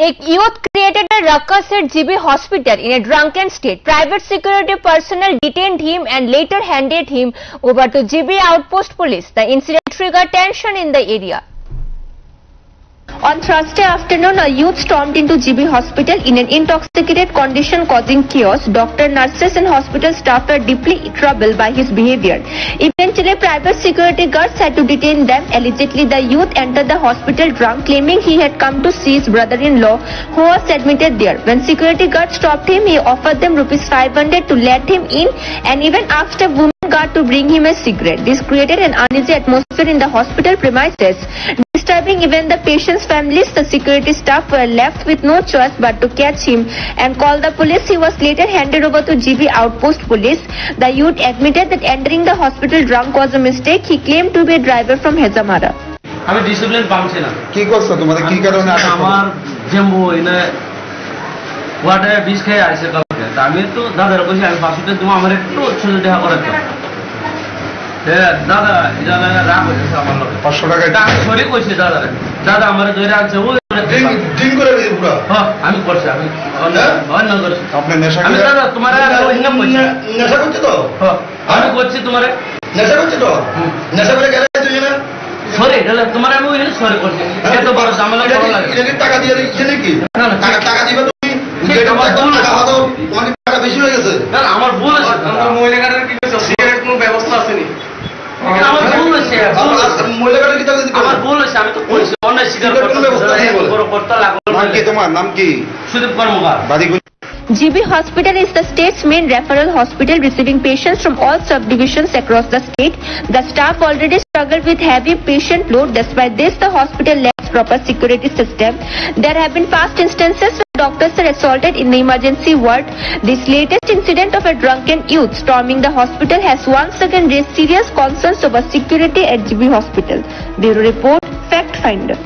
A youth created a ruckus at GB hospital in a drunken state. Private security personnel detained him and later handed him over to GB outpost police. The incident triggered tension in the area. On Thursday afternoon, a youth stormed into GB hospital in an intoxicated condition, causing chaos. Doctor, nurses and hospital staff were deeply troubled by his behavior. Eventually, private security guards had to detain them. Allegedly, the youth entered the hospital drunk, claiming he had come to see his brother-in-law, who was admitted there. When security guards stopped him, he offered them ₹500 to let him in and even asked a woman guard to bring him a cigarette. This created an uneasy atmosphere in the hospital premises. Disturbing even the patient's families, the security staff were left with no choice but to catch him and call the police. He was later handed over to GB outpost police. The youth admitted that entering the hospital drunk was a mistake. He claimed to be a driver from Hezamara. আমি discipline পাচ্ছি না। কি করছো তোমাদের কি কারণে আটক করো? আমার জেম্বু এনে ওয়াটার বিষ খেয়ে আসছে কালকে। তা আমি তো দাদার কইছি আমি 500 টাকা আমার একটু ছোট দেখা করার জন্য। দাদা এটা রাগ হয়েছে আমার লোক 500 টাকা এটা আমি সরি কইছি দাদারে। দাদা আমারে ধরে আনছে ওই ড্রিঙ্ক করে দিয়েছে পুরো। হ্যাঁ আমি করছি আমি অন্য করছি। আপনি নেশা আমি দাদা তোমারে অন্য কইছি। নেশা করছো তো? হ্যাঁ আমি করছি তোমারে নেশা করছো তো? নেশা করে গেলে তুই না? সরি দাদা তোমারে আমি ওই সরি করছি। এত বড় ঝামেলা করা লাগে। এটা কি টাকা দিয়ে দিচ্ছে নাকি? টাকা দিবে তুমি? এটা আমার ভুল টাকা হতো অনেক টাকা বেশি হয়ে গেছে। না আমার ভুল আছে। আমরা মহিলাদের কি কইছো সিগারেট কোনো ব্যবস্থা আছে নি? আমার ভুল আছে। মহিলাদের কি টাকা দিতে? আমার ভুল আছে আমি তো কইছি অন্য শিকার করতে লাগলো। নাম কি তোমার? নাম কি? সুদীপ কর্মকার। বাড়ি GB Hospital is the state's main referral hospital, receiving patients from all subdivisions across the state. The staff already struggled with heavy patient load. Despite this, the hospital lacks proper security system. There have been past instances where doctors are assaulted in the emergency ward. This latest incident of a drunken youth storming the hospital has once again raised serious concerns over security at GB Hospital. Bureau Report, Fact Finder.